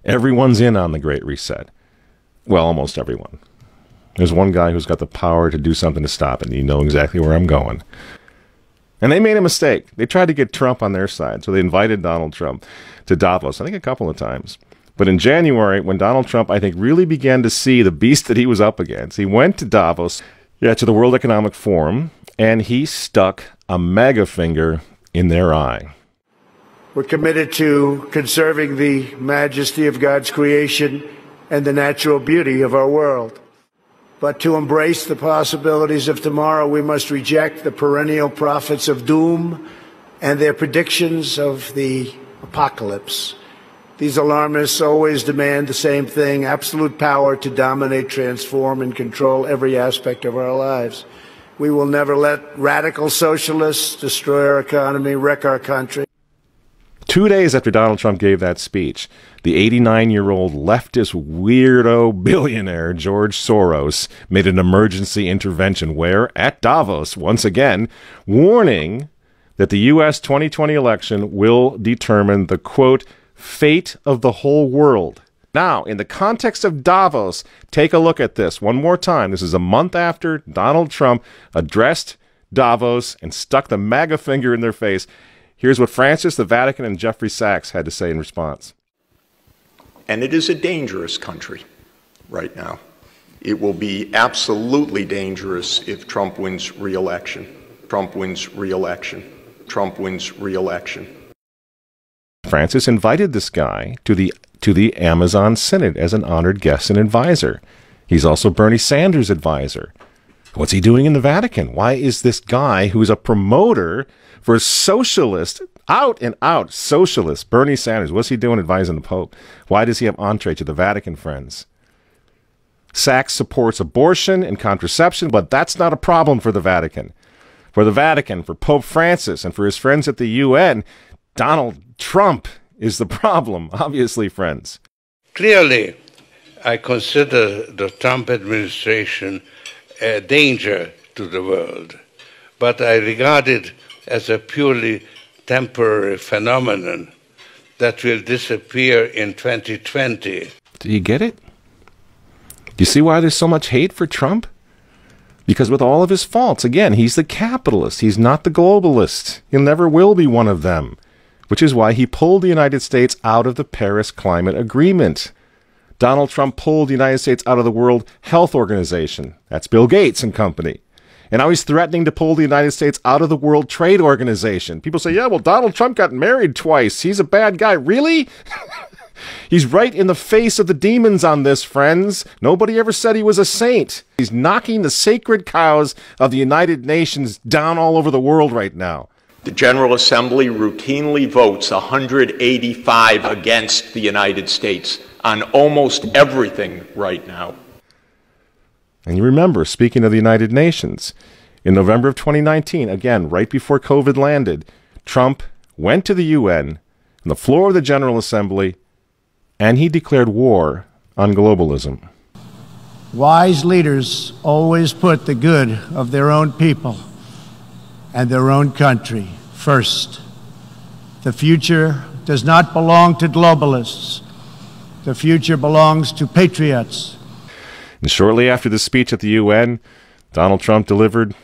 Everyone's in on the Great Reset. Well, almost everyone. There's one guy who's got the power to do something to stop it, and you know exactly where I'm going. And they made a mistake. They tried to get Trump on their side, so they invited Donald Trump to Davos, I think a couple of times. But in January, when Donald Trump, I think, really began to see the beast that he was up against, he went to Davos, to the World Economic Forum, and he stuck a mega finger in their eye. We're committed to conserving the majesty of God's creation and the natural beauty of our world. But to embrace the possibilities of tomorrow, we must reject the perennial prophets of doom and their predictions of the apocalypse. These alarmists always demand the same thing: absolute power to dominate, transform, and control every aspect of our lives. We will never let radical socialists destroy our economy, wreck our country. 2 days after Donald Trump gave that speech, the 89-year-old leftist weirdo billionaire George Soros made an emergency intervention where, at Davos, once again, warning that the U.S. 2020 election will determine the, quote, fate of the whole world. Now, in the context of Davos, take a look at this one more time. This is a month after Donald Trump addressed Davos and stuck the MAGA finger in their face. Here's what Francis, the Vatican, and Jeffrey Sachs had to say in response. And it is a dangerous country right now. It will be absolutely dangerous if Trump wins re-election. Trump wins re-election. Trump wins re-election. Francis invited this guy to the Amazon Synod as an honored guest and advisor. He's also Bernie Sanders' advisor. What's he doing in the Vatican? Why is this guy who's a promoter for socialist, out and out socialist, Bernie Sanders, what's he doing advising the Pope? Why does he have entree to the Vatican, friends? Sachs supports abortion and contraception, but that's not a problem for the Vatican. For the Vatican, for Pope Francis, and for his friends at the UN, Donald Trump is the problem, obviously, friends. Clearly, I consider the Trump administration a danger to the world, but I regard it as a purely temporary phenomenon that will disappear in 2020. Do you get it? Do you see why there's so much hate for Trump? Because with all of his faults, again, he's the capitalist. He's not the globalist. He never will be one of them, which is why he pulled the United States out of the Paris Climate Agreement. Donald Trump pulled the United States out of the World Health Organization. That's Bill Gates and company. And now he's threatening to pull the United States out of the World Trade Organization. People say, yeah, well, Donald Trump got married twice. He's a bad guy. Really? He's right in the face of the demons on this, friends. Nobody ever said he was a saint. He's knocking the sacred cows of the United Nations down all over the world right now. The General Assembly routinely votes 185 against the United States on almost everything right now. And you remember, speaking of the United Nations, in November of 2019, again, right before COVID landed, Trump went to the UN on the floor of the General Assembly, and he declared war on globalism. Wise leaders always put the good of their own people and their own country first. The future does not belong to globalists. The future belongs to patriots. And shortly after the speech at the UN, Donald Trump delivered,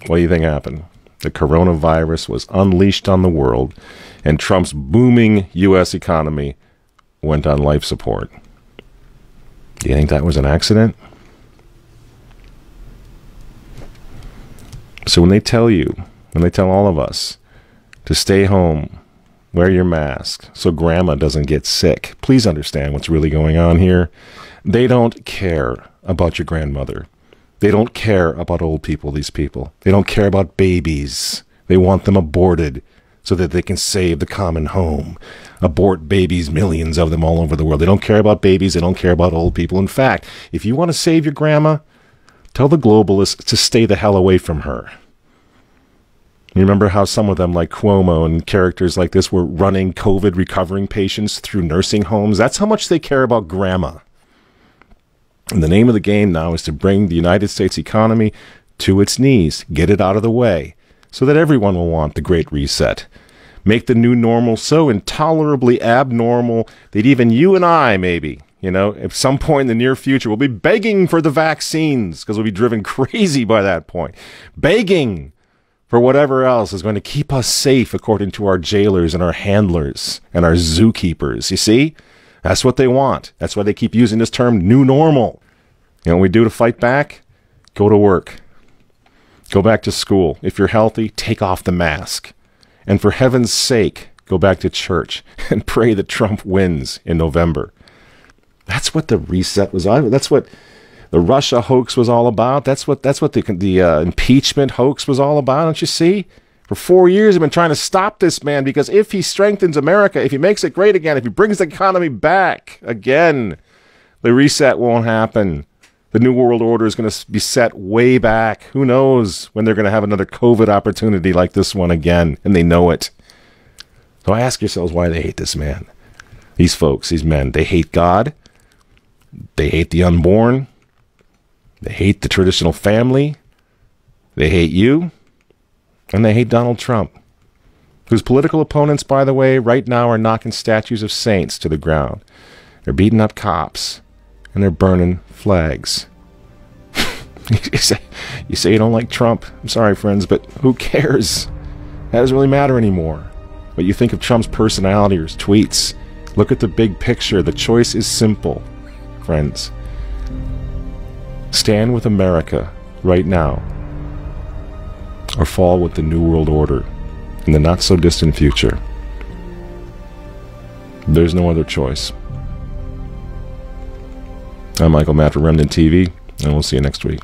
what do you think happened? The coronavirus was unleashed on the world, and Trump's booming U.S. economy went on life support. Do you think that was an accident? So when they tell all of us to stay home, wear your mask so grandma doesn't get sick, please understand what's really going on here. They don't care about your grandmother. They don't care about old people, these people. They don't care about babies. They want them aborted so that they can save the common home. Abort babies, millions of them all over the world. They don't care about babies. They don't care about old people. In fact, if you want to save your grandma, tell the globalists to stay the hell away from her. You remember how some of them, like Cuomo and characters like this, were running COVID recovering patients through nursing homes? That's how much they care about grandma. And the name of the game now is to bring the United States economy to its knees, get it out of the way, so that everyone will want the Great Reset. make the new normal so intolerably abnormal that even you and I, maybe, at some point in the near future, will be begging for the vaccines because we'll be driven crazy by that point. Begging for whatever else is going to keep us safe according to our jailers and our handlers and our zookeepers. You see? That's what they want. That's why they keep using this term, new normal. You know what we do to fight back? Go to work. Go back to school. If you're healthy, take off the mask. And for heaven's sake, go back to church and pray that Trump wins in November. That's what the reset was on. That's what the Russia hoax was all about. That's what the impeachment hoax was all about. Don't you see? For 4 years, I've been trying to stop this man because if he strengthens America, if he makes it great again, if he brings the economy back again, the reset won't happen. The New World Order is going to be set way back. Who knows when they're going to have another COVID opportunity like this one again, and they know it. So ask yourselves why they hate this man. These folks, these men, they hate God. They hate the unborn. They hate the traditional family. They hate you. And they hate Donald Trump, whose political opponents, by the way, right now are knocking statues of saints to the ground. They're beating up cops, and they're burning flags. You say you don't like Trump. I'm sorry, friends, but who cares? That doesn't really matter anymore. What you think of Trump's personality or his tweets. Look at the big picture. The choice is simple, friends. Stand with America right now, or fall with the New World Order in the not-so-distant future. There's no other choice. I'm Michael Matt for Remnant TV, and we'll see you next week.